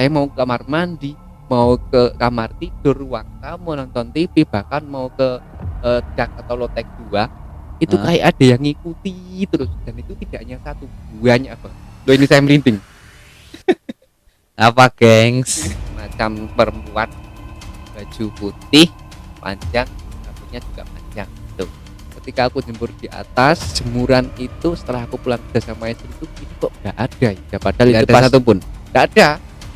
Saya mau ke kamar mandi, mau ke kamar tidur, ruang tamu, nonton TV, bahkan mau ke dak atau lotek 2 itu kayak ada yang ngikuti terus, dan itu tidak hanya satu, banyak Bang. Loh ini saya merinding. Apa, gengs? Macam perempuan, baju putih, panjang, rambutnya juga panjang. Tuh. Ketika aku jemur di atas, jemuran itu setelah aku pulang kerja sama istri itu, ini kok nggak ada ya? Padahal Nggak itu ada pas satupun. nggak ada.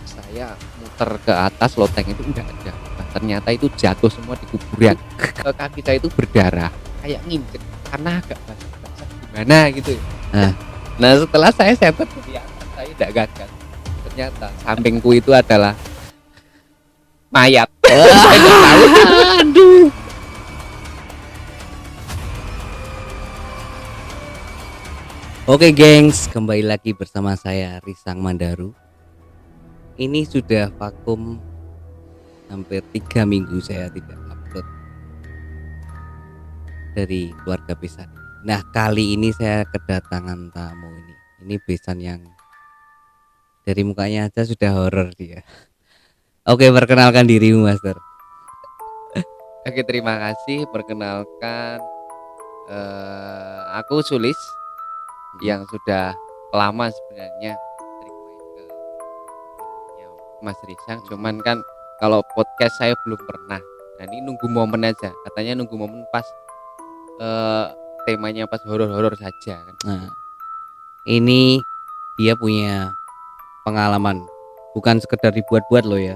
Saya muter ke atas loteng itu nggak ada. Nah, ternyata itu jatuh semua di kuburan. Kaki saya itu berdarah, kayak nginjek karena agak basah-basah gimana gitu. Nah setelah saya sentet dari atas, saya tidak gagal. Ternyata sampingku itu adalah mayat. Saya nggak tahu. Aduh. Oke, gengs, kembali lagi bersama saya Risang Mandaru. Ini sudah vakum hampir 3 minggu saya tidak upload dari keluarga besan. Nah, kali ini saya kedatangan tamu ini. Ini besan yang dari mukanya aja sudah horor dia. Oke, perkenalkan dirimu, Master. Oke, terima kasih. Perkenalkan, aku Sulis yang sudah lama sebenarnya sering main ke rumahnya Mas Risang. Cuman kan kalau podcast saya belum pernah. Nah ini nunggu momen aja. Katanya nunggu momen pas temanya pas horor-horor saja kan. Nah, ini dia punya pengalaman, bukan sekedar dibuat-buat loh ya.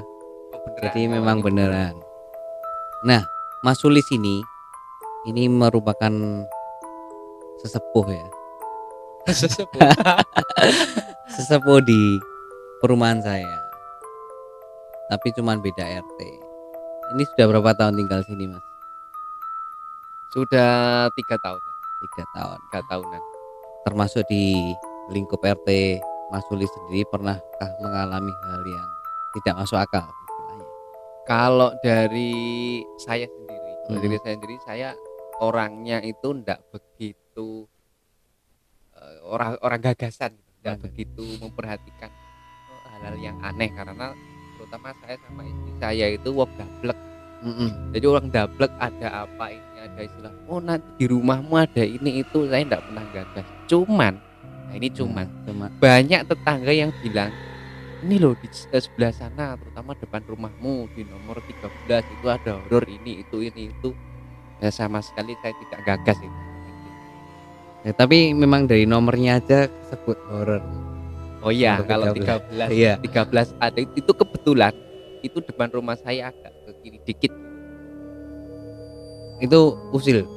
Jadi memang beneran. Nah, Mas Sulis ini merupakan sesepuh ya. Sesepuh di perumahan saya. Tapi cuman beda RT. Ini sudah berapa tahun tinggal sini, Mas? Sudah 3 tahun. 3 tahun. 3 tahunan. Termasuk di lingkup RT Mas Sulis sendiri pernahkah mengalami hal yang tidak masuk akal? Kalau dari saya sendiri, saya orangnya itu enggak begitu orang gagasan, enggak begitu memperhatikan hal-hal yang aneh, karena terutama saya sama istri saya itu wong dablek. Jadi orang dablek, ada apa ini, ada istilah nanti di rumahmu ada ini itu, saya enggak pernah gagas. Cuman banyak tetangga yang bilang, ini loh di sebelah sana, terutama depan rumahmu di nomor 13 itu ada horor ini itu. Ya sama sekali saya tidak gagas itu. Ya, tapi memang dari nomornya aja sebut horor. Oh iya, kalau 13 iya. 13 ada itu kebetulan itu depan rumah saya agak ke kiri dikit. Itu usil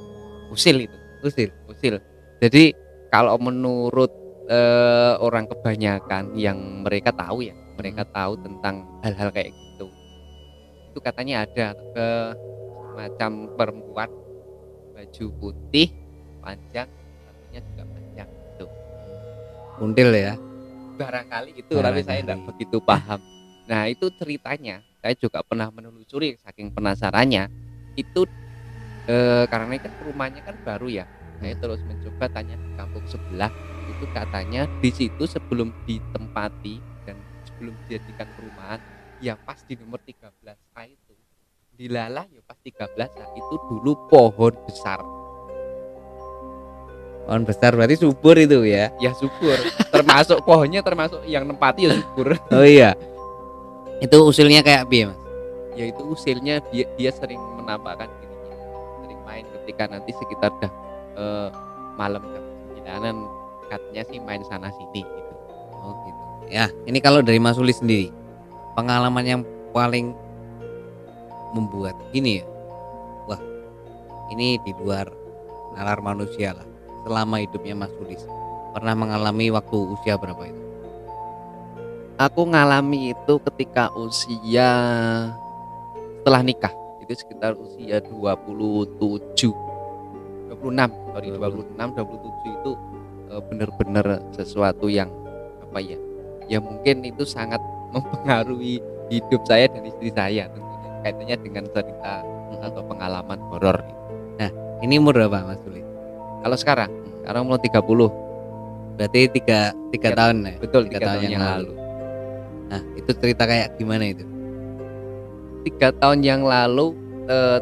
itu. Usil. Jadi kalau menurut orang kebanyakan yang mereka tahu tentang hal-hal kayak gitu. Itu katanya ada macam perempuan, baju putih, panjang, rambutnya juga panjang gitu. Kuntil ya. Barangkali itu, tapi saya tidak begitu paham. Nah itu ceritanya, saya juga pernah menelusuri saking penasarannya. Itu karena kan rumahnya kan baru ya, saya terus mencoba tanya di kampung sebelah. Itu katanya di situ sebelum ditempati dan sebelum dijadikan perumahan, ya pas di nomor 13A itu dilalah ya pas 13A itu dulu pohon besar. Pohon besar berarti subur itu ya? Ya subur, termasuk pohonnya, termasuk yang nempati ya subur. Oh iya. Itu usilnya kayak piye, Mas? Ya itu usilnya dia sering menampakkan dirinya, sering main ketika nanti sekitar dah malam jam 9-an, katanya sih main sana sini gitu. Oh gitu. Ya, ini kalau dari Mas Sulis sendiri, pengalaman yang paling membuat ini ya, wah ini di luar nalar manusia lah, selama hidupnya Mas Sulis pernah mengalami waktu usia berapa itu? Aku ngalami itu ketika usia setelah nikah, itu sekitar usia 27 itu benar-benar sesuatu yang apa ya, ya mungkin itu sangat mempengaruhi hidup saya dan istri saya tentunya, kaitannya dengan cerita atau pengalaman horor. Nah ini umur berapa Mas Sulis? Kalau sekarang umur 30. Berarti tiga tahun ya? Betul, 3 tahun yang lalu. Nah, itu cerita kayak gimana itu? 3 tahun yang lalu,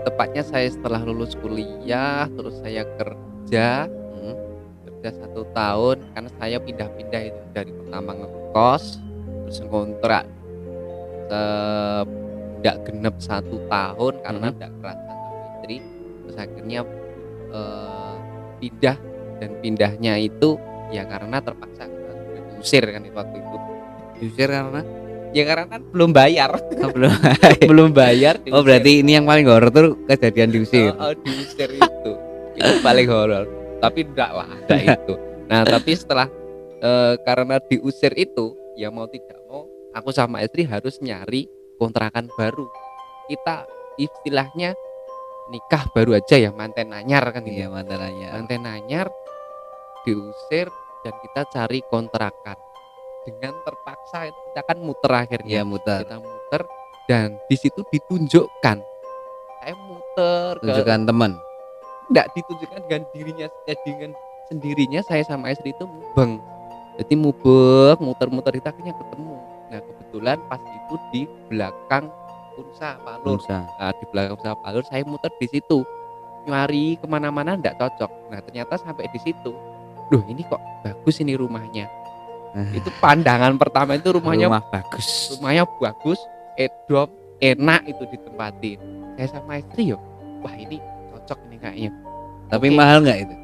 tepatnya saya setelah lulus kuliah, terus saya kerja, Mhm. kerja 1 tahun karena saya pindah-pindah itu dari pertama ngekos, terus ngontrak, eee, nggak genep 1 tahun karena Mhm. nggak kerasa sama istri, terus akhirnya, eee, pindah dan pindahnya itu ya karena terpaksa kita sudah diusir kan itu waktu itu. Diusir karena? Ya karena kan belum bayar, Oh, belum. belum bayar Oh, diusir. berarti ini yang paling horor tuh kejadian diusir. Heeh, diusir itu paling horor, tapi enggak lah, enggak itu. Nah, tapi setelah, karena diusir itu, ya mau tidak mau aku sama istri harus nyari kontrakan baru. Kita istilahnya nikah baru aja ya, manten anyar kan Iya, gitu. mantan anyar. Manten anyar, diusir dan kita cari kontrakan. Dengan terpaksa itu kita kan muter akhirnya, Iya, muter. kita muter dan di situ ditunjukkan. Saya muter ke Tunjukkan teman. Nggak ditunjukkan dengan dirinya, dengan sendirinya saya sama istri itu mubeng. Jadi mubeng, muter-muter itu akhirnya ketemu. Nah, kebetulan pas itu di belakang Unsa Palur. Unsa. Nah, di belakang Unsa Palur saya muter di situ. Nyari kemana-mana nggak cocok. Nah, ternyata sampai di situ. Duh, ini kok bagus ini rumahnya. Itu pandangan pertama itu rumahnya Rumah bagus. bagus, edom, enak itu ditempatin. Saya sama istri yo, wah ini cocok ini kayaknya. Tapi Oke. mahal nggak itu?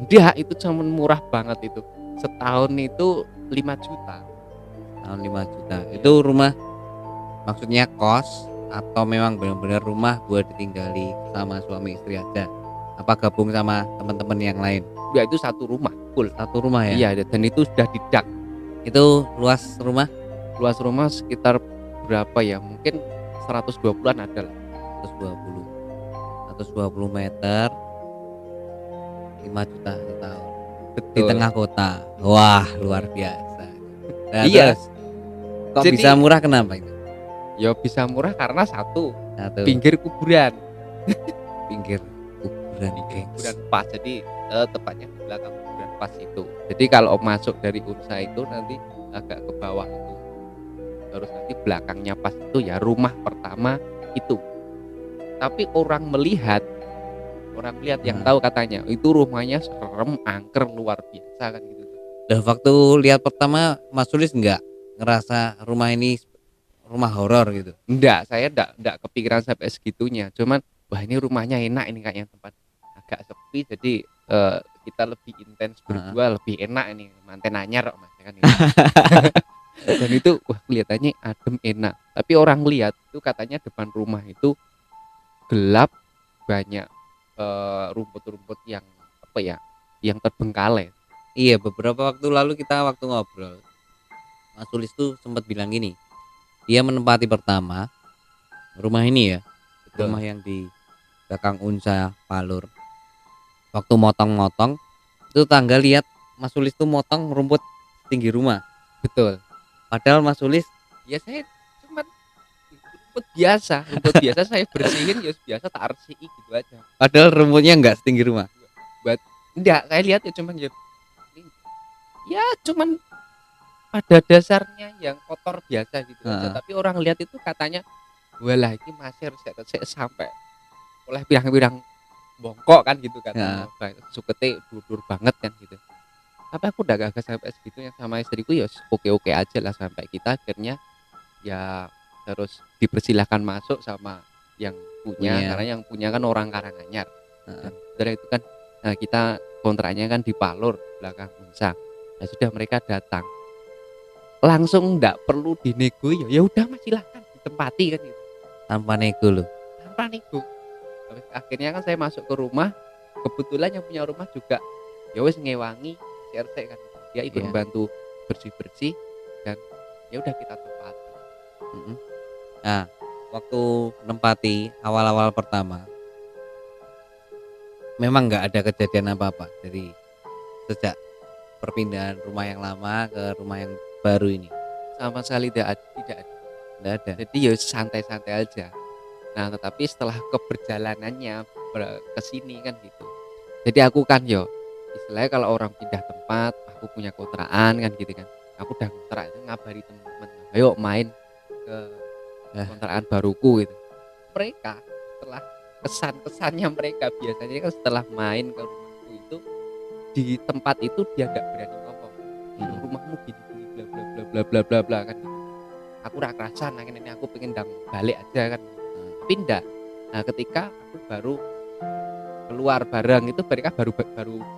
Enggak, itu cuman murah banget itu. Setahun itu 5 juta. Tahun 5 juta. Itu rumah maksudnya kos atau memang benar-benar rumah buat ditinggali sama suami istri aja? Apa gabung sama teman-teman yang lain? Ya itu satu rumah full. Satu rumah ya? Iya, dan itu sudah didak. Itu luas rumah Luas rumah sekitar berapa ya? Mungkin 120-an ada lah. 120. 120 meter 5 juta setahun. Di Betul. tengah kota. Wah, luar biasa. Nah, Iya. terus kok Jadi- bisa murah kenapa itu? Ya bisa murah karena satu, Satu, pinggir kuburan. pinggir kuburan, gengs. Kuburan pas. Jadi tepatnya di belakang kuburan pas itu. Jadi kalau masuk dari Unsa itu nanti agak ke bawah itu. Terus nanti belakangnya pas itu ya rumah pertama itu. Tapi orang melihat yang tahu katanya itu rumahnya serem, angker luar biasa kan gitu. Dah waktu lihat pertama Mas Sulis nggak ngerasa rumah ini rumah horor gitu? Enggak, saya enggak kepikiran sampai segitunya. Cuman wah ini rumahnya enak ini kayaknya tempat agak sepi jadi kita lebih intens berdua, lebih enak ini manten anyar kok Mas kan gitu. Dan itu wah kelihatannya adem enak. Tapi orang lihat itu katanya depan rumah itu gelap, banyak rumput-rumput yang apa ya, yang terbengkalai. Iya, beberapa waktu lalu kita waktu ngobrol, Mas Sulis tuh sempat bilang gini, dia menempati pertama rumah ini ya, Betul. rumah yang di belakang Unsa Palur. Waktu motong-motong itu tangga lihat Mas Sulis tuh motong rumput tinggi rumah. Betul. Padahal Mas Sulis Ya saya cuman rumput biasa saya bersihin ya biasa tak RCI gitu aja. padahal rumputnya nggak setinggi rumah. Enggak, saya lihat ya cuman ya cuman pada dasarnya yang kotor biasa gitu aja. Tapi orang lihat itu katanya walah ini masih harus sampai oleh pirang-pirang bongkok kan gitu kan. Sukete dudur banget kan gitu. Tapi aku udah gak sampai segitunya sama istriku ya oke-oke aja lah sampai kita akhirnya ya terus dipersilahkan masuk sama yang punya. Karena yang punya kan orang Karanganyar. Setelah itu kan kita kontraknya kan di Palur belakang Unsa. Ya sudah mereka datang langsung nggak perlu dinego ya udah Mas silahkan ditempati kan gitu. Tanpa nego loh. Tanpa nego. Akhirnya kan saya masuk ke rumah, kebetulan yang punya rumah juga ya wes ngewangi CRC kan dia ikut membantu bersih-bersih dan ya udah kita tempati. Nah, waktu nempati awal-awal pertama memang nggak ada kejadian apa-apa dari sejak perpindahan rumah yang lama ke rumah yang baru ini? Sama sekali tidak ada. Jadi ya santai-santai aja. Nah, tetapi setelah keberjalanannya ke sini kan gitu. Jadi aku kan yo istilahnya kalau orang pindah tempat, aku punya kontrakan kan gitu kan. Aku udah kontrak itu ngabari teman-teman. ayo main ke Eh. kontrakan baruku gitu. Mereka setelah kesan-kesannya mereka biasanya kan setelah main ke rumahku itu di tempat itu dia nggak berani ngomong. Rumahmu gini-gini bla bla bla bla bla bla bla kan. Aku ra kerasan nang ini aku pengen ndang balik aja kan. Pindah. Nah, ketika aku baru keluar bareng itu mereka baru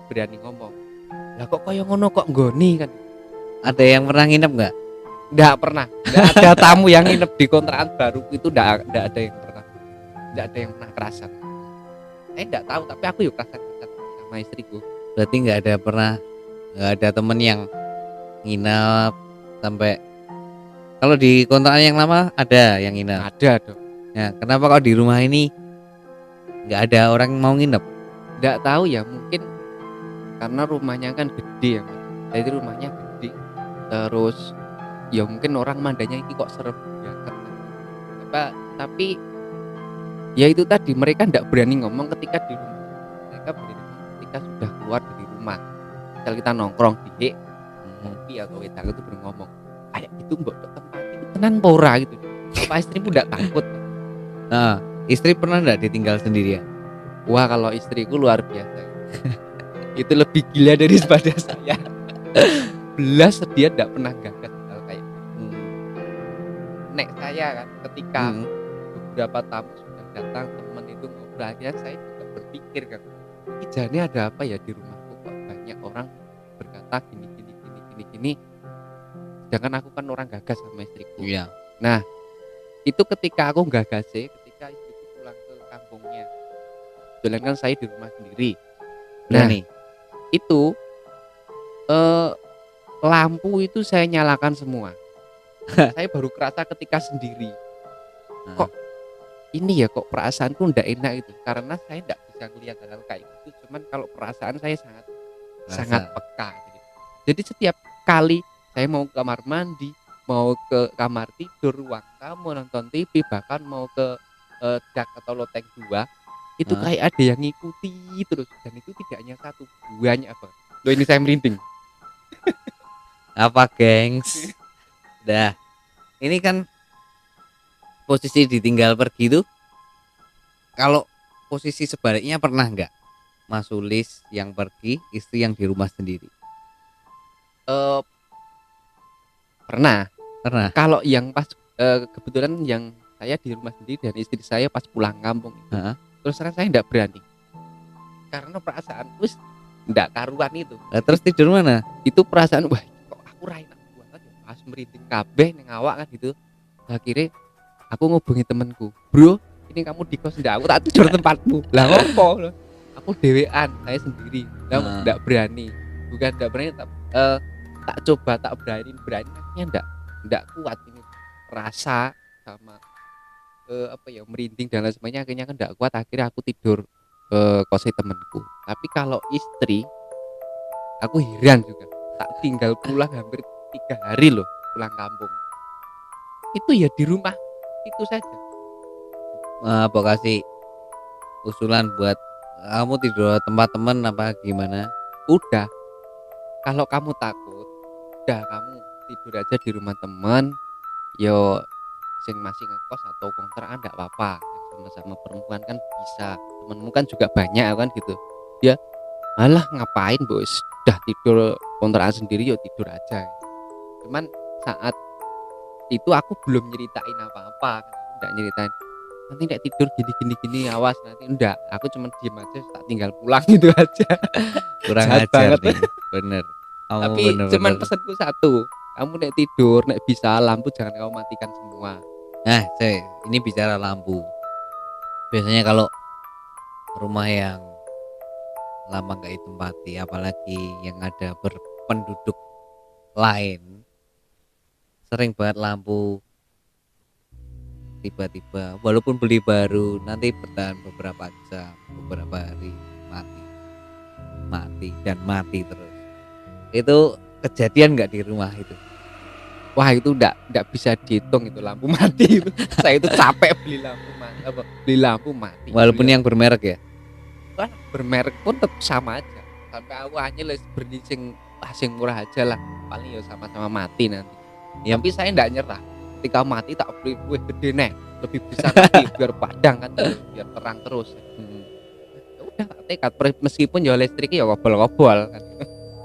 berani ngomong. Lah kok kaya ngono kok nggoni kan. Ada yang pernah nginep nggak? Nggak pernah. Nggak ada tamu yang nginep di kontrakan baru itu nggak ada yang pernah. Nggak ada yang pernah kerasan. Nggak tahu tapi aku yuk kerasan sama istriku. Berarti nggak ada temen yang nginep sampai, kalau di kontrakan yang lama ada yang nginep. Ada dong. Ya, kenapa kalau di rumah ini nggak ada orang mau nginep? Nggak tahu ya, mungkin karena rumahnya kan gede ya Mas. Jadi rumahnya gede. Terus ya mungkin orang mandanya ini kok serem banget. Tapi ya itu tadi mereka nggak berani ngomong ketika di rumah. Mereka berani ngomong ketika sudah keluar dari rumah. Misal kita nongkrong di ngopi atau wedang itu baru ngomong. Kayak gitu mbok tempat itu tenan pora gitu. Apa istrimu nggak takut? Nah, istri pernah nggak ditinggal sendirian? Wah, kalau istriku luar biasa. Itu lebih gila daripada saya. Belas dia tidak pernah gagal hal kayak gitu. Nek saya kan ketika beberapa tamu sudah datang, teman itu ngobrol, akhirnya saya juga berpikir kan, ini jane ada apa ya di rumahku kok banyak orang berkata gini. Sedangkan aku kan orang gagas sama istriku. Iya. Nah, itu ketika aku gagas ketika istriku pulang ke kampungnya. Kebetulan kan saya di rumah sendiri. Nah, nih. itu lampu itu saya nyalakan semua. Saya baru kerasa ketika sendiri. Kok ini ya kok perasaanku ndak enak itu karena saya ndak bisa ngelihat hal kayak gitu. Cuman kalau perasaan saya sangat peka gitu. Jadi setiap kali saya mau ke kamar mandi, mau ke kamar tidur, ruang tamu, nonton TV, bahkan mau ke dak atau loteng 2 itu kayak ada yang ngikuti terus, dan itu tidak hanya satu, banyak apa. Loh, ini saya merinding. Apa, gengs? Dah. Ini kan posisi ditinggal pergi tuh, kalau posisi sebaliknya pernah nggak? Mas Sulis yang pergi, istri yang di rumah sendiri. Pernah. Kalau Pernah. yang pas kebetulan yang saya di rumah sendiri dan istri saya pas pulang kampung itu, terus terang saya nggak berani karena perasaan wis nggak karuan itu. Nah, terus tidur mana? Itu perasaan wah kok aku ra enak banget ya, pas merinding kabeh ning awak kan gitu. Akhirnya aku ngubungi temanku, bro ini kamu di kos ndak, aku tak tidur tempatmu. Lah ngopo? Aku dewean, saya sendiri. Lah ndak berani, bukan ndak berani, tak coba tak berani akhirnya ndak kuat ini rasa sama apa ya merinding dan lain sebagainya, akhirnya kan ndak kuat, akhirnya aku tidur kosnya temanku. Tapi kalau istri aku heran juga, tak tinggal pulang hampir 3 hari loh pulang kampung itu ya di rumah itu saja. Apa kasih usulan buat kamu tidur tempat temen apa gimana? Udah, kalau kamu takut udah kamu tidur aja di rumah teman, yo sing masih ngekos atau kontrakan enggak apa-apa, yang sama-sama perempuan kan bisa, temenmu kan juga banyak kan gitu ya. Alah ngapain bos, udah tidur kontrakan sendiri yo tidur aja. Cuman saat itu aku belum nyeritain apa-apa, enggak nyeritain nanti enggak tidur gini awas nanti, enggak, aku cuman diem aja tak tinggal pulang gitu aja. Kurang Jahat ajar banget. nih. Bener. Kamu Tapi bener-bener. cuman pesanku satu, kamu nek tidur nek bisa lampu jangan kamu matikan semua. Nah, ini bicara lampu. Biasanya kalau rumah yang lama nggak ditempati, apalagi yang ada berpenduduk lain, sering banget lampu tiba-tiba, walaupun beli baru, nanti bertahan beberapa jam, beberapa hari mati terus. Itu kejadian nggak di rumah itu? Wah itu enggak bisa dihitung itu lampu mati itu. Saya itu capek beli lampu mati. Walaupun yang bermerek ya? Kan bermerek pun tetap sama aja. Sampai aku hanya les beli sing murah aja lah. Paling ya sama-sama mati nanti. Ya. Tapi saya enggak nyerah. Ketika mati tak beli kue gede nih, lebih besar lagi biar padang kan, biar terang terus. Ya udah tak tekad meskipun ya listriknya ya ngobol-ngobol kan.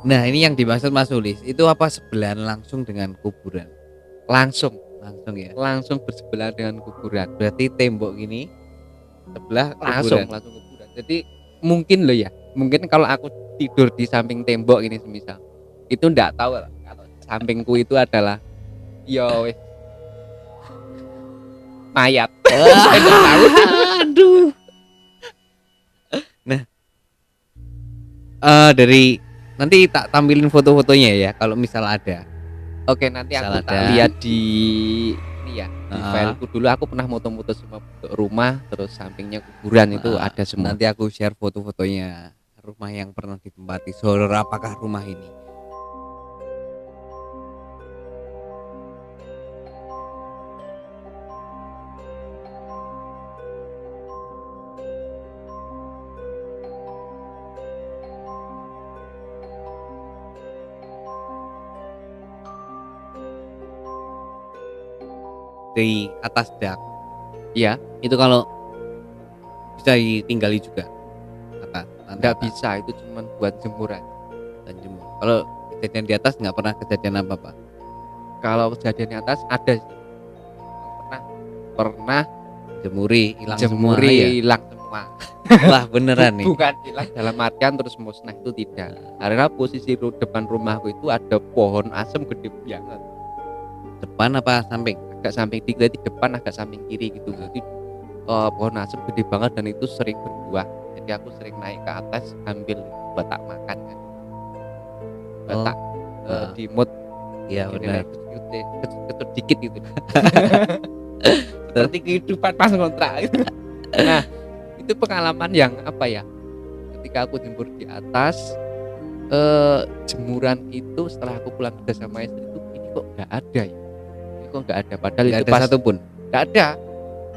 Nah, ini yang dimaksud Mas Sulis, itu apa sebelahan langsung dengan kuburan? Langsung Ya. langsung bersebelahan dengan kuburan. Berarti tembok gini sebelah Langsung kuburan. langsung kuburan. Jadi mungkin loh ya, mungkin kalau aku tidur di samping tembok ini semisal, itu ndak tahu lah, kalau sampingku itu adalah yo wes mayat. Saya nggak tahu. Aduh. Nah, dari nanti tak tampilin foto-fotonya ya kalau misal ada. Oke, nanti aku Misal tak ada. lihat di ini ya, di Heeh. fileku dulu. Aku pernah moto-moto semua bentuk rumah, terus sampingnya kuburan itu ada semua. Nanti aku share foto-fotonya rumah yang pernah ditempati. Saudara, apakah rumah ini? Di atas dak. Iya, Itu kalau bisa ditinggali juga atas. nggak bisa, itu cuma buat jemuran. Dan jemur. Kalau kejadian di atas nggak pernah kejadian apa-apa. Kalau kejadian di atas ada sih. Pernah Jemuri hilang semua jemuri ya. hilang semua. Wah, beneran nih. Bukan hilang dalam artian terus musnah, itu tidak. Karena posisi depan rumahku itu ada pohon asem gede banget. Depan apa samping? Agak samping dikit, di depan agak samping kiri gitu. Jadi pohon asem gede banget dan itu sering berbuah. Jadi aku sering naik ke atas ambil buat tak makan kan. Buat tak dimut. Iya, benar. Kecut dikit gitu. Seperti kehidupan pas ngontrak gitu. Nah, itu pengalaman yang apa ya, ketika aku jemur di atas, jemuran itu setelah aku pulang kerja sama istri itu, ini kok nggak ada ya, ini kok nggak ada, padahal Nggak itu ada pas satupun. nggak ada,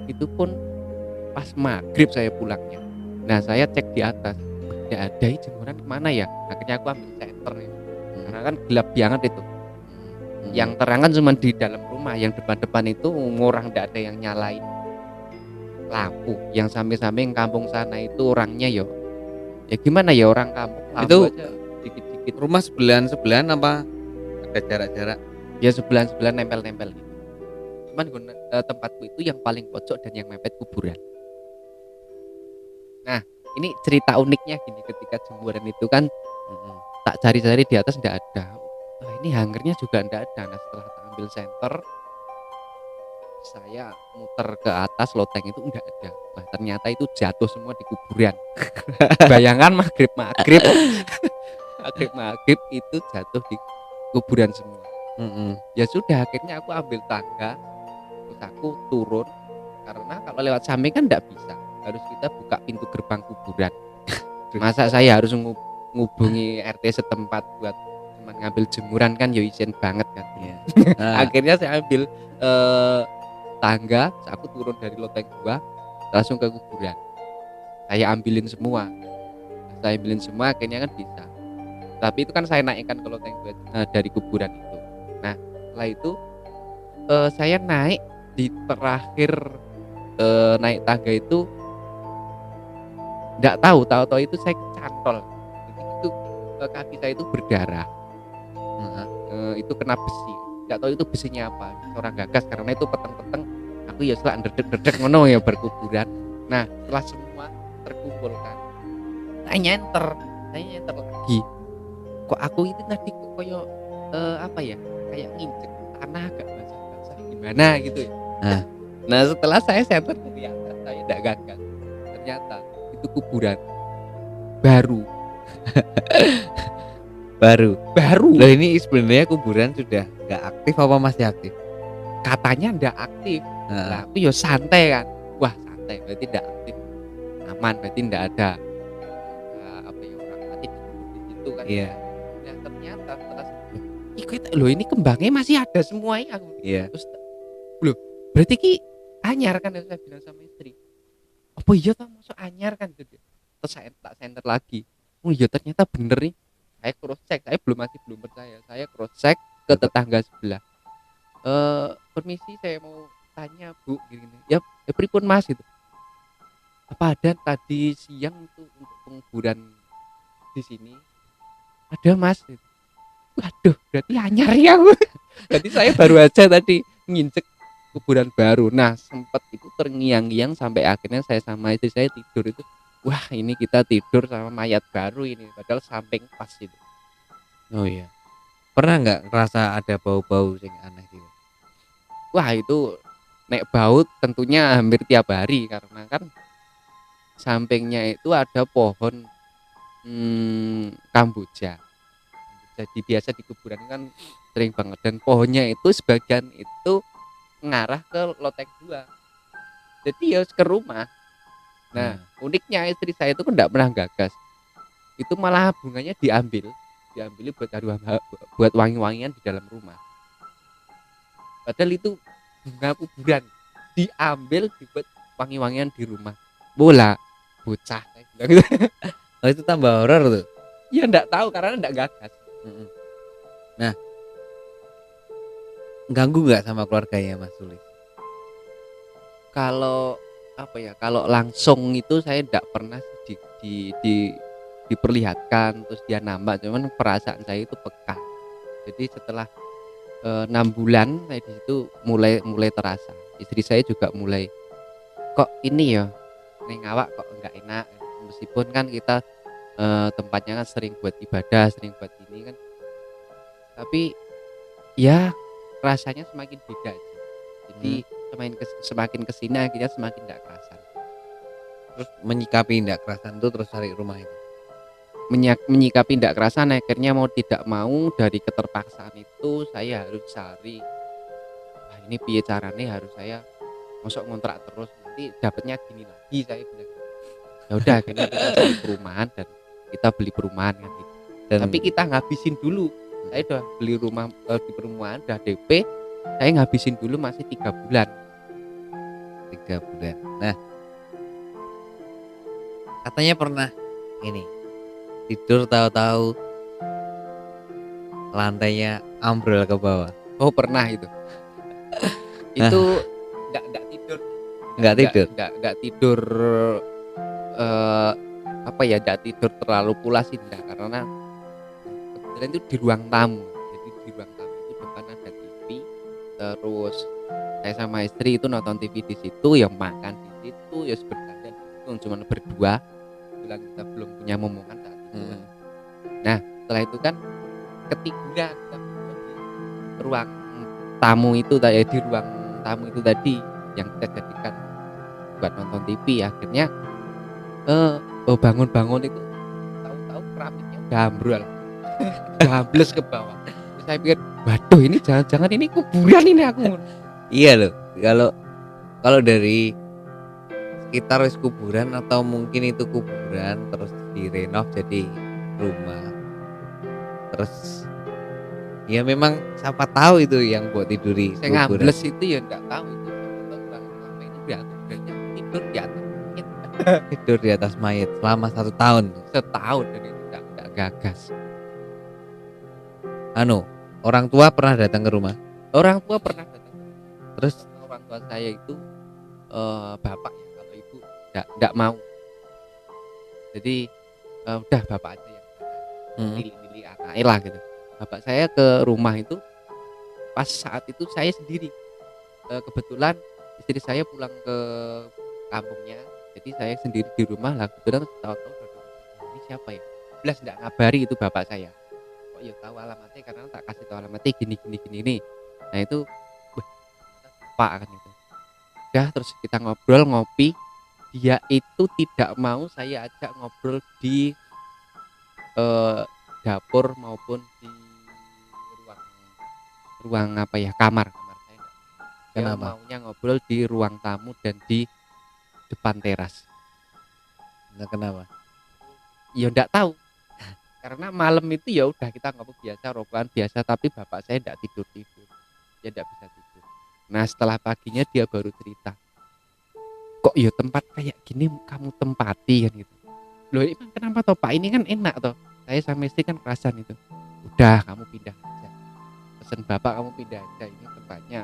itu pun pas maghrib saya pulangnya. Nah, saya cek di atas, nggak ada, jemuran kemana ya, akhirnya aku ambil senter ya. Karena kan gelap banget itu, yang terang kan cuma di dalam rumah, yang depan-depan itu orang nggak ada yang nyalain lampu. Yang samping-samping kampung sana itu orangnya ya gimana ya, orang kampung lampu Itu aja dikit-dikit. rumah sebelahan apa ada jarak-jarak? Ya sebelah-sebelah nempel-nempel gitu. Cuman tempatku itu yang paling pojok dan yang mepet kuburan. Nah, ini cerita uniknya gini, ketika jemuran itu kan tak cari-cari di atas nggak ada. Wah, ini hangernya juga nggak ada. Nah, setelah tak ambil senter, saya muter ke atas loteng itu enggak ada. Wah, ternyata itu jatuh semua di kuburan. Bayangkan maghrib maghrib itu jatuh di kuburan semua. Ya sudah, akhirnya aku ambil tangga, terus aku turun, karena kalau lewat samping kan enggak bisa, harus kita buka pintu gerbang kuburan. Masa saya harus ngubungi RT setempat buat cuman ngambil jemuran, kan ya izin banget kan. Nah, Akhirnya saya ambil tangga, aku turun dari loteng 2 langsung ke kuburan. Saya ambilin semua, akhirnya kan bisa. Tapi itu kan saya naikkan ke loteng 2 dari kuburan itu. Nah, setelah itu saya naik di terakhir, naik tangga itu nggak tahu itu saya kecantol. Jadi itu kaki saya itu berdarah. Itu kena besi. Nggak tahu itu besinya apa, orang gagas, karena itu peteng-peteng. Aku ya setelah ndredeg ngono ya berkuburan. Nah, setelah semua terkumpulkan, saya nyenter lagi. Kok aku itu tadi kok koyo apa ya, kayak nginjek tanah agak basah-basah gimana gitu ya. Nah, setelah saya senter dari atas, saya tidak gagal. Ternyata itu kuburan baru. Baru. Loh, ini sebenarnya kuburan sudah nggak aktif apa masih aktif? Katanya ndak aktif. Nah, aku ya santai kan. Wah, santai berarti ndak aktif. Aman, berarti ndak ada apa ya, orang mati di situ kan. Iya. Nah, ternyata setelah loh, ini kembangnya masih ada semuanya. Iya. Terus loh, berarti ki anyar kan, saya bilang sama istri. Apa iya toh, masuk anyar kan gitu. Terus saya tak senter lagi. Oh iya, ternyata bener nih. Saya cross check, saya masih belum percaya. Saya cross check ke tetangga sebelah. "Permisi saya mau tanya Bu," gini. "Ya, pripun Mas?" Gitu. "Apa ada tadi siang itu untuk penguburan di sini?" "Ada Mas." Gitu. Waduh, berarti anyar ya. Berarti saya baru aja tadi nginjek kuburan baru. Nah, sempet itu terngiang-ngiang sampai akhirnya saya sama istri saya tidur itu, wah ini kita tidur sama mayat baru ini, padahal samping pas itu. Oh iya. Pernah nggak ngerasa ada bau-bau sing aneh gitu? Wah itu nek bau tentunya hampir tiap hari karena kan sampingnya itu ada pohon kamboja. Jadi biasa di kuburan kan sering banget dan pohonnya itu sebagian itu ngarah ke loteng 2. Jadi ya ke rumah. Nah, Nah, uniknya istri saya itu kan enggak pernah gagas. Itu malah bunganya diambil buat buat wangi-wangian di dalam rumah. Padahal itu bunga kuburan diambil dibuat wangi-wangian di rumah. Bola bocah saya bilang gitu. oh itu tambah horor tuh. Ya enggak tahu karena enggak gagas. Mm-mm. Nah, ganggu nggak sama keluarganya Mas Sulis? Kalau apa ya, kalau langsung itu saya enggak pernah sih di diperlihatkan terus dia nambah, cuman perasaan saya itu peka. Jadi setelah 6 bulan saya di situ mulai mulai terasa. Istri saya juga mulai, "Kok ini ya, ning awak kok enggak enak." Meskipun kan kita, tempatnya kan sering buat ibadah, sering buat ini kan, tapi ya rasanya semakin beda aja. Jadi Hmm. semakin ke sini akhirnya semakin enggak kerasa. Terus menyikapi nggak kerasan tuh terus cari rumah itu. Menyikapi ndak kerasan akhirnya mau tidak mau dari keterpaksaan itu saya harus cari, "Wah ini piye carane harus saya mosok ngontrak terus nanti dapatnya gini lagi," saya bilang. Ya udah akhirnya kita cari perumahan dan kita beli perumahan kan gitu. Tapi Dan kita ngabisin dulu. Saya udah beli rumah, di perumahan udah DP, saya ngabisin dulu masih 3 bulan. 3 bulan. Nah, katanya pernah ini tidur tahu-tahu lantainya ambrol ke bawah. Oh pernah itu. Nah, Itu nggak tidur, nggak tidur. nggak tidur, eee, apa ya, nggak tidur terlalu pulas sih enggak, karena kebetulan itu di ruang tamu. Jadi di ruang tamu itu depan ada TV, terus saya sama istri itu nonton TV di situ, ya makan di situ, ya bercanda di situ, cuman berdua. Kebetulan kita belum punya momongan saat itu kan. Mm. Nah, setelah itu kan ketiduran kita berdua di ruang tamu itu di ruang tamu itu tadi yang kita jadikan buat nonton TV. Akhirnya, bangun-bangun itu tahu-tahu keramiknya udah ambrol, udah ambles ke bawah. Terus saya pikir, "Waduh ini jangan-jangan ini kuburan ini aku." Iya loh. Kalau kalau dari sekitar wis kuburan atau mungkin itu kuburan terus direnov jadi rumah. Terus ya memang siapa tahu itu yang buat tiduri Saya kuburan. ngambles itu ya nggak tahu itu siapa tahu selama ini udah tidur di atas bukit Tidur di atas mayat selama 1 tahun. setahun dan itu nggak gagas. Anu, orang tua pernah datang ke rumah. Orang tua pernah datang, Terus orang tua saya itu, bapak ya, kalau ibu nggak mau. Jadi, udah bapak aja yang mm, milih-milih anaknya lah gitu. Bapak saya ke rumah itu pas saat itu saya sendiri, kebetulan istri saya pulang ke kampungnya, jadi saya sendiri di rumah lah. Kebetulan tahu-tahu ini siapa ya? Belas nggak ngabari itu bapak saya. Kok ya tahu alamatnya karena tak kasih tahu alamatnya gini gini gini nih. Nah itu, wah bapak kan itu. Udah terus kita ngobrol ngopi, dia itu tidak mau saya ajak ngobrol di, eee, dapur maupun di ruang ruang apa ya, kamar saya enggak. Dia kenapa? maunya ngobrol di ruang tamu dan di depan teras. Nah, kenapa? Ya ndak tahu, karena malam itu ya udah kita ngobrol biasa, rokokan biasa, tapi bapak saya ndak tidur-tidur, dia ndak bisa tidur. Nah setelah paginya dia baru cerita, "Kok ya tempat kayak gini kamu tempati?" kan gitu. "Loh emang kenapa toh Pak? Ini kan enak toh, saya sama istri kan kerasan itu." "Udah kamu pindah aja ke pesen bapak kamu pindah aja, ini tempatnya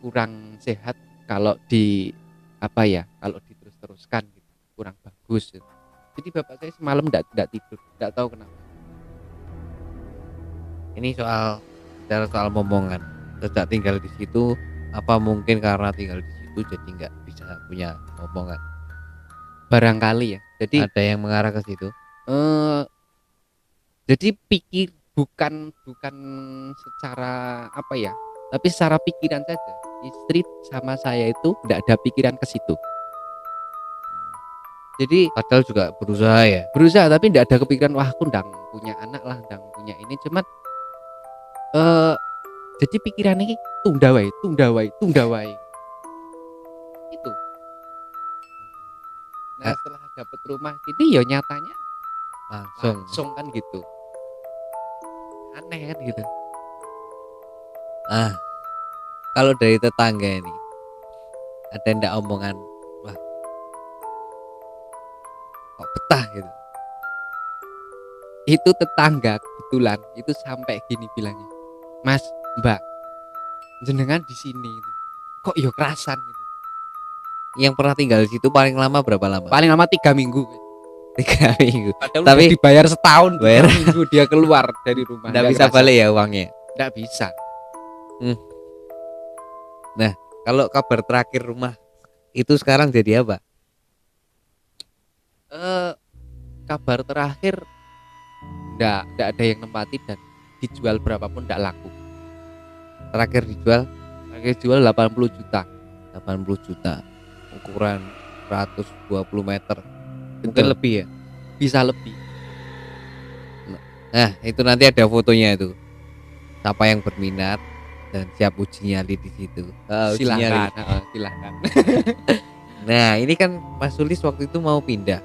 kurang sehat kalau di apa ya, kalau diterus-teruskan gitu, kurang bagus gitu. Jadi bapak saya semalam enggak tidur, enggak tahu kenapa. Ini bicara soal momongan. Sejak tinggal di situ, apa mungkin karena tinggal di situ jadi nggak bisa punya momongan? Barangkali ya. Jadi Ada yang mengarah ke situ? eh jadi bukan bukan secara apa ya, tapi secara pikiran saja. Istri sama saya itu enggak ada pikiran ke situ. Jadi Padahal juga berusaha ya. berusaha tapi enggak ada kepikiran wah aku ndang punya anak lah, ndang punya ini, cuman eh jadi pikirannya ini tunda wae, tunda wae, tunda wae. Itu. Nah, Eh, setelah dapat rumah ini ya nyatanya langsung. langsung kan gitu. Aneh kan gitu. Ah, kalau dari tetangga ini ada ndak omongan, wah kok betah gitu? Itu tetangga kebetulan itu sampai gini bilangnya, Mas, Mbak, jenengan di sini gitu. Kok yo kerasan gitu. Yang pernah tinggal di situ paling lama berapa lama? Paling lama 3 minggu. 3 minggu. Padahal Tapi udah dibayar setahun, bayar. 3 minggu dia keluar dari rumah. Nggak bisa balik ya uangnya. Nggak bisa. Nah, kalau kabar terakhir rumah itu sekarang jadi apa? Kabar terakhir nggak ada yang nempati dan dijual berapapun nggak laku. Terakhir dijual Terakhir jual 80 juta. 80 juta. Ukuran 120 meter. Mungkin Betul. lebih ya. Bisa lebih. Nah, itu nanti ada fotonya itu. Siapa yang berminat dan siap uji nyali di situ. Uji nyali. Silakan, silakan. Nah, ini kan Mas Sulis waktu itu mau pindah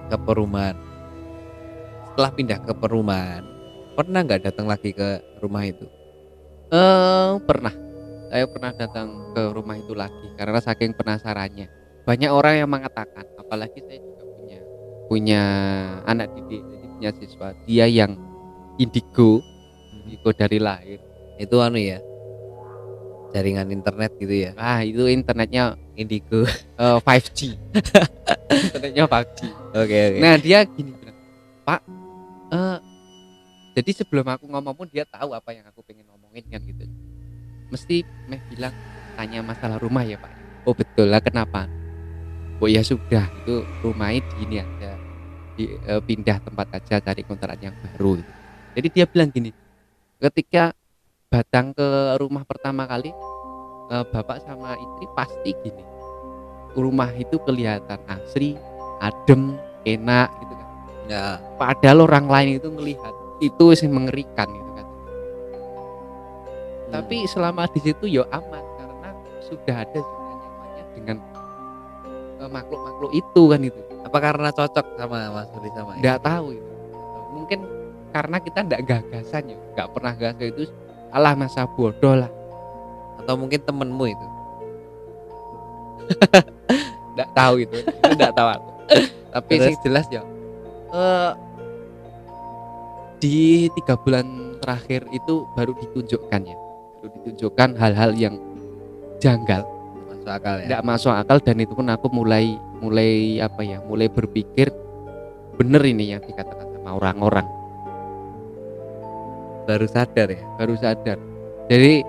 ke perumahan. Setelah pindah ke perumahan, pernah nggak datang lagi ke rumah itu? Pernah. Saya pernah datang ke rumah itu lagi karena saking penasarannya. Banyak orang yang mengatakan, apalagi saya juga punya anak didik, jadi punya siswa, dia yang indigo dari lahir. Itu anu ya, jaringan internet gitu ya. Ah, itu internetnya Indigo. 5G. Internetnya 5G. Oke. Nah, dia gini bilang, Pak, jadi sebelum aku ngomong pun dia tahu apa yang aku pengen ngomongin kan gitu. Mesti bilang tanya masalah rumah ya Pak. Oh betul lah, kenapa? Oh ya sudah, itu rumahnya di ini aja, pindah tempat aja, cari kontrakan yang baru gitu. Jadi dia bilang gini, ketika datang ke rumah pertama kali, bapak sama istri pasti gini, rumah itu kelihatan asri, adem, enak gitu kan. Ya, Padahal orang lain itu melihat itu sih mengerikan gitu kan. Tapi selama di situ ya aman karena sudah ada zona nyamannya dengan makhluk-makhluk itu kan itu. apa karena cocok sama Mas Sulis sama ini? Nggak tahu itu. Mungkin karena kita nggak gagasan ya, nggak pernah gas itu, alah masa bodoh lah. Atau mungkin temenmu itu? Nggak tahu itu nggak tahu aku. Tapi Terus? sih jelas ya. Di 3 bulan terakhir itu baru ditunjukkan ya, baru ditunjukkan hal-hal yang janggal, Masuk akal ya. nggak masuk akal, dan itu pun aku mulai apa ya, mulai berpikir bener ini yang dikatakan sama orang-orang. Baru sadar ya. Baru sadar. Jadi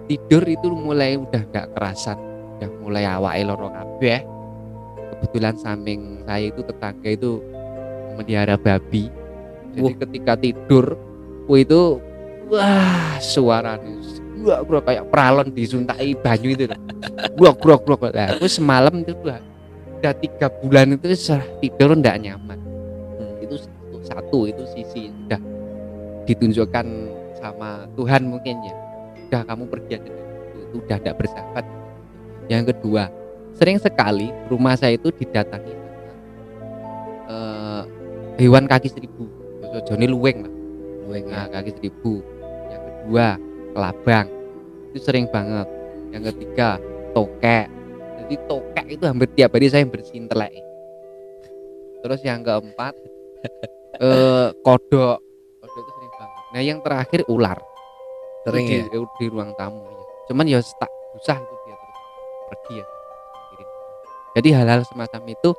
tidur itu mulai udah nggak kerasan, udah mulai awake loro kabeh. Kebetulan samping saya itu tetangga itu melihara babi. Jadi ketika tidur, itu wah suaranya gua kayak peralon disuntai banyu itu. Grok. Lah, aku semalam itu udah 3 bulan itu tidur nggak nyaman. Itu satu itu sisi udah ditunjukkan sama Tuhan mungkin ya. Udah kamu pergi aja, itu udah tidak bersahabat. Yang kedua, sering sekali rumah saya itu didatangi hewan kaki 1000. Joni luweng lah. Luweng Nah, ya. kaki 1000. Yang kedua, kelabang. Itu sering banget. Yang ketiga, tokek. Jadi tokek itu hampir tiap hari saya bersihin telek. Terus yang keempat, kodok. Kodok itu sering banget. Nah yang terakhir ular. Sering ya. Di ruang tamu ya. Cuman ya tak usah itu dia terus pergi ya. Jadi hal-hal semacam itu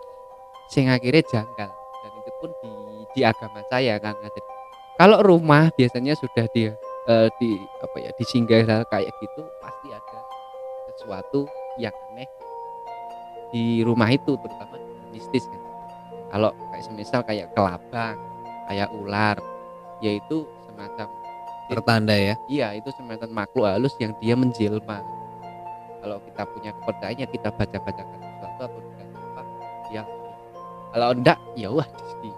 sing akhirnya janggal, dan itu pun di agama saya kan. Jadi kalau rumah biasanya sudah di apa ya, disinggahi hal kayak gitu, pasti ada sesuatu yang aneh di rumah itu, terutama mistis kan. Kalau kayak semisal kayak kelabang, kayak ular, yaitu semacam Pertanda ya. iya, itu semacam makhluk halus yang dia menjelma. Kalau kita punya kepercayaan, kita baca-bacakan sesuatu atau dikasih apa, dia kalau enggak ya wah di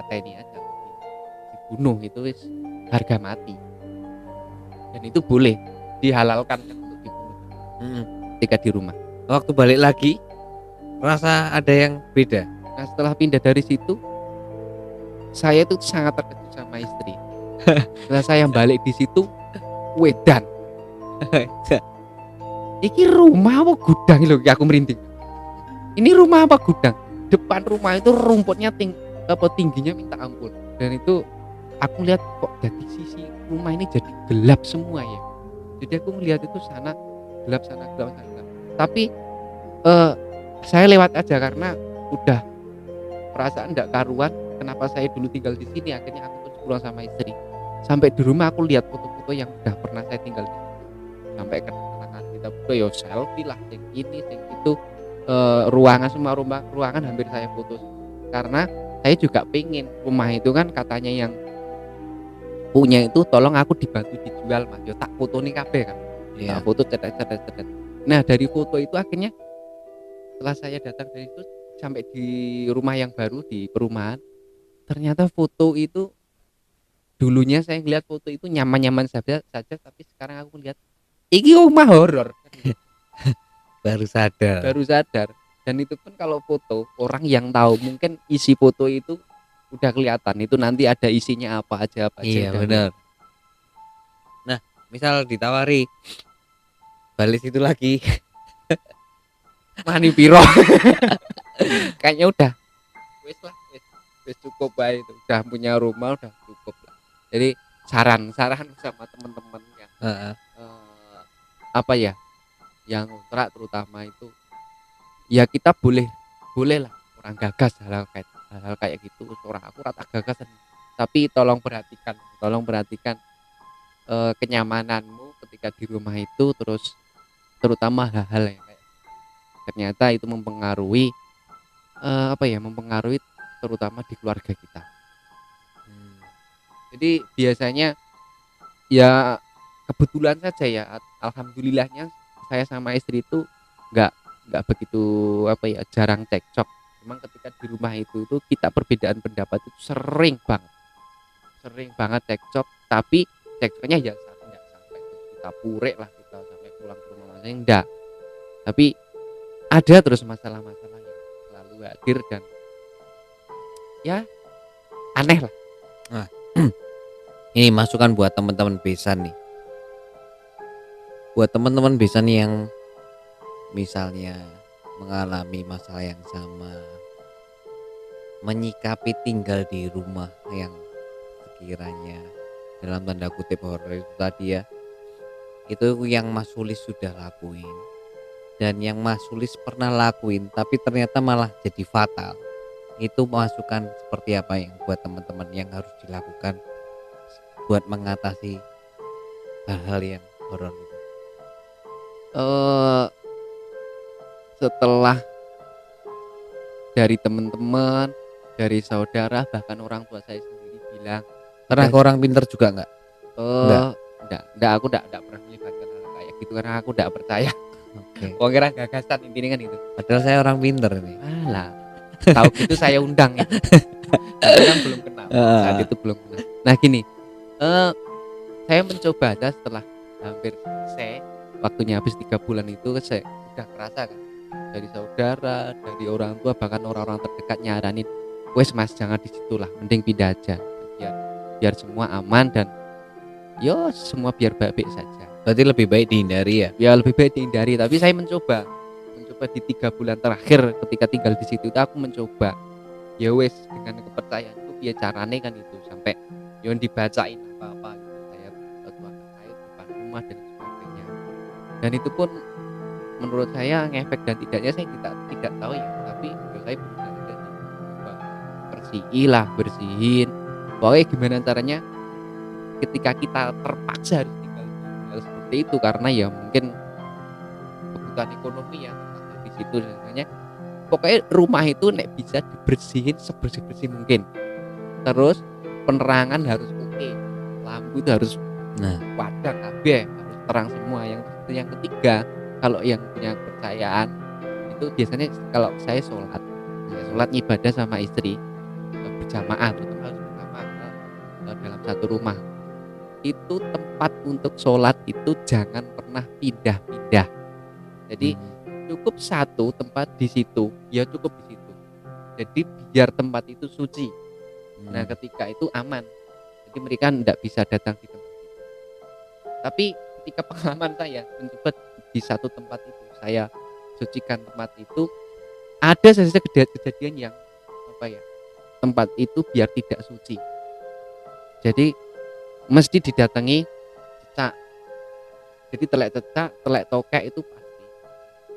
ini aja, dibunuh, itu wis harga mati. Dan itu boleh dihalalkan kan untuk dibunuh ketika di rumah. Waktu balik lagi rasa ada yang beda. Nah setelah pindah dari situ, saya itu sangat terkejut sama istri. Setelah saya balik di situ, wedan. Iki rumah apa gudang lho, aku merinding. Ini rumah apa gudang? Depan rumah itu rumputnya tingginya minta ampun. Dan itu aku lihat kok jadi sisi rumah ini jadi gelap semua ya. Jadi aku melihat itu sana gelap, sana gelap, sana gelap. Tapi saya lewat aja karena udah perasaan enggak karuan. Kenapa saya dulu tinggal di sini? Akhirnya aku terus pulang sama istri. Sampai di rumah aku lihat foto-foto yang udah pernah saya tinggal di situ. Sampai kenangan kita foto yo selfie lah, yang ini, yang itu, ruangan, semua ruangan hampir saya foto. Karena saya juga pengen rumah itu kan katanya yang punya itu tolong aku dibantu dijual Mas. Yo tak foto nih kabeh kan. Iya. Tak foto cedet. Nah dari foto itu akhirnya setelah saya datang dari itu sampai di rumah yang baru di perumahan, ternyata foto itu dulunya saya lihat foto itu nyaman-nyaman saja, tapi sekarang aku lihat iki rumah horor. Baru sadar. Dan itu pun kalau foto orang yang tahu mungkin isi foto itu udah kelihatan itu nanti ada isinya apa aja Iya udah. benar. Nah misal ditawari balik situ lagi, mani piro. Kayaknya udah wis cukup baik itu, udah punya rumah udah cukup lah. Jadi saran sama teman-teman yang apa ya, yang kontrak terutama itu ya kita boleh lah orang gagas hal kayak gitu. Orang aku rata gagasan, tapi tolong perhatikan kenyamananmu ketika di rumah itu, terus terutama hal-hal yang kayak ternyata itu mempengaruhi mempengaruhi terutama di keluarga kita. Jadi biasanya ya kebetulan saja ya, alhamdulillahnya saya sama istri itu nggak begitu jarang cekcok. Memang ketika di rumah itu kita perbedaan pendapat itu sering banget cekcok, tapi cekcoknya ya nggak sampai kita purek lah, kita sampai pulang ke rumah masing enggak, tapi ada terus masalah-masalah yang selalu hadir dan ya aneh lah. Nah, ini masukan buat teman-teman besan nih. Buat teman-teman besan yang misalnya mengalami masalah yang sama, menyikapi tinggal di rumah yang sekiranya dalam tanda kutip horor itu tadi ya, itu yang Mas Sulis sudah lakuin dan yang Mas Sulis pernah lakuin tapi ternyata malah jadi fatal. Itu masukan seperti apa yang buat teman-teman yang harus dilakukan buat mengatasi hal-hal yang horor itu? Setelah dari teman-teman, dari saudara, bahkan orang tua saya sendiri bilang, pernah ke orang pinter juga enggak? Enggak, aku enggak pernah melibatkan hal kayak gitu karena aku enggak percaya. Oke. Kok kira gagasan intinya kan itu. Padahal saya orang pinter ini. Alah, tahu gitu saya undang ya. Tapi kan belum kenal. Saat itu belum kenal. Nah gini, saya mencoba aja setelah hampir selesai, waktunya habis 3 bulan itu saya udah kerasa kan, dari saudara, dari orang tua, bahkan orang-orang terdekat nyaranin, wes Mas jangan di situ lah, mending pindah aja biar semua aman dan yo semua biar baik-baik saja. Berarti lebih baik dihindari ya? Ya lebih baik dihindari, tapi saya mencoba di 3 bulan terakhir ketika tinggal di situ aku mencoba ya wes dengan kepercayaan itu biar carane kan itu sampai yang dibacain apa-apa rumah dan sebagainya. Dan itu pun menurut saya ngefek dan tidaknya saya tidak tahu ya, tapi ya saya berusaha aja sih, coba bersihin. Pokoknya gimana caranya ketika kita terpaksa harus tinggal di hal seperti itu karena ya mungkin kebutuhan ekonomi ya termasuk di situ sebenarnya. Pokoknya rumah itu nek bisa dibersihin sebersih-bersih mungkin. Terus penerangan harus oke, lampu itu harus Nah, wadah kabeh, harus terang semua. Yang ketiga, kalau yang punya kepercayaan itu biasanya kalau saya sholat ibadah sama istri berjamaah, terutama harus berjamaah dalam satu rumah. Itu tempat untuk sholat itu jangan pernah pindah-pindah. Jadi cukup satu tempat di situ, ya cukup di situ. Jadi biar tempat itu suci. Nah, ketika itu aman. Jadi mereka tidak bisa datang di tempat itu. Tapi ketika pengalaman saya mencoba di satu tempat itu, saya sucikan tempat itu, ada saja kejadian yang tempat itu biar tidak suci. Jadi mesti didatangi cecak. Jadi telek cecak, telek tokek itu pasti.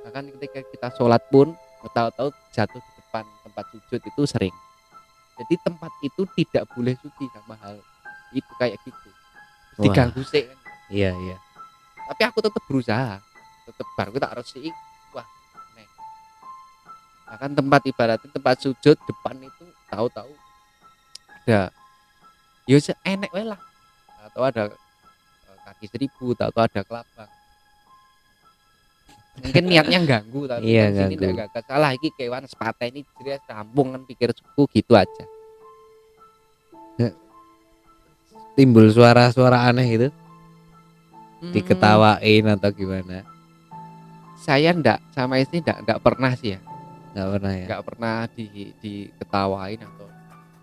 Bahkan ketika kita sholat pun tahu-tahu jatuh di depan tempat sujud itu sering. Jadi tempat itu tidak boleh suci sama hal itu kayak gitu. Diganggu sih kan. Iya. Tapi aku tetap berusaha. Tetap baru tak resik. Wah, nih. Bahkan tempat ibaratnya tempat sujud depan itu tahu-tahu ada ya enek wae lah. Atau ada kaki seribu, atau ada kelabang. Mungkin niatnya ganggu tapi Iya, kan sini ganggu. enggak salah iki kewan sepateni jelas rampung kan pikir suku gitu aja. Timbul suara-suara aneh itu, Hmm, diketawain atau gimana? saya enggak sama istri enggak pernah sih ya. Nggak pernah ya? Enggak pernah diketawain atau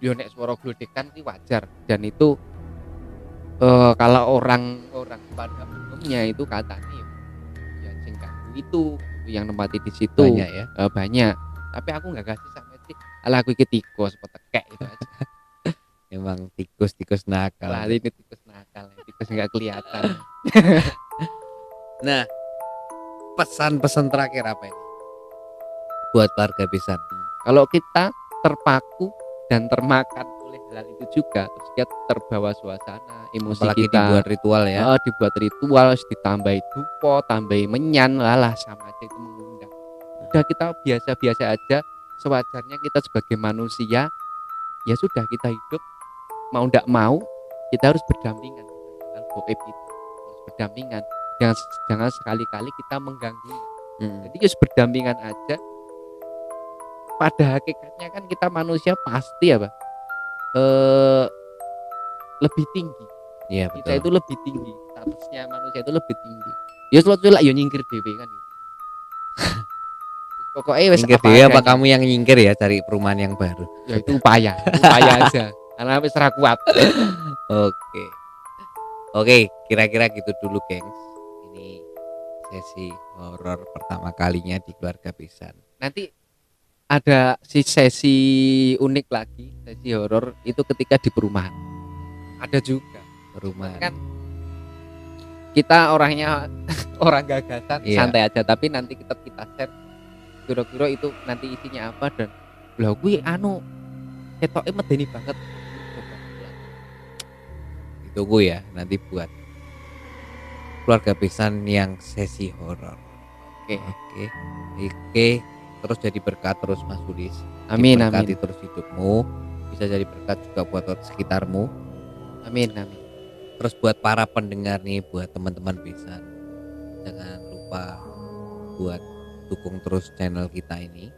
yo nek suara glodekan sih wajar dan itu kalau orang-orang pada umumnya itu katanya ya sing ganggu itu yang nempati di situ Banyak ya? banyak. Tapi aku nggak kasih sama istri. Alah aku iki tikus petekek itu aja. Emang tikus nakal. Lah ini tikus nakal, tikus nggak kelihatan. Nah, pesan-pesan terakhir apa ini buat keluarga Pisan? Kalau kita terpaku dan termakan oleh hal itu juga, terus kita terbawa suasana, emosi Apalagi kita dibuat ritual ya. dibuat ritual, ditambahi dupo, tambahi menyan, lalah sama aja itu mengundang. Udah kita biasa-biasa aja, sewajarnya kita sebagai manusia, ya sudah kita hidup mau ndak mau kita harus berdampingan dengan goib itu, harus berdampingan. Jangan sekali-kali kita mengganggu. Jadi harus berdampingan aja. Pada hakikatnya kan kita manusia pasti lebih tinggi. Iya Kita betul. itu lebih tinggi, statusnya manusia itu lebih tinggi. Ya sulat ya nyingkir dhewe kan gitu. Pokoknya wes Nyingkir apa dia apa adanya. kamu yang nyingkir ya cari perumahan yang baru? Ya itu upaya aja. Karena wis ra kuat. Oke. Oke, kira-kira gitu dulu, gengs. Ini sesi horor pertama kalinya di keluarga Pisan. Nanti ada sesi unik lagi, sesi horor itu ketika di perumahan. Ada juga. Perumahan. Kan kita orangnya orang gagasan, Iya. santai aja, tapi nanti kita share kira-kira itu nanti isinya apa dan lha kuwi ketoke medeni banget. Ditunggu ya nanti buat keluarga Pisan yang sesi horor. Oke. Oke. Terus jadi berkat terus Mas Sulis. Amin, Diberkati amin. terus hidupmu. Bisa jadi berkat juga buat sekitarmu. Amin. Terus buat para pendengar nih, buat teman-teman Pisan, jangan lupa buat dukung terus channel kita ini.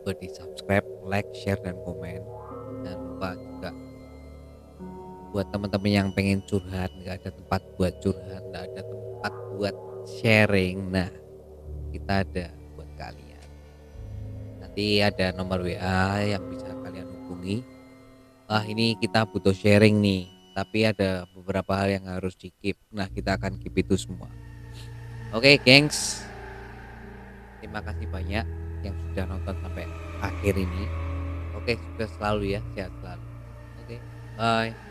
Buat di subscribe, like, share, dan komen. Jangan lupa juga buat teman-teman yang pengen curhat, nggak ada tempat buat curhat, nggak ada tempat buat sharing. Nah, kita ada buat kalian. Nanti ada nomor WA yang bisa kalian hubungi. Ini kita butuh sharing nih, tapi ada beberapa hal yang harus di keep. Nah, kita akan keep itu semua. Oke, gengs. Terima kasih banyak yang sudah nonton sampai akhir ini. Oke, sukses selalu ya, sehat selalu. Oke, bye.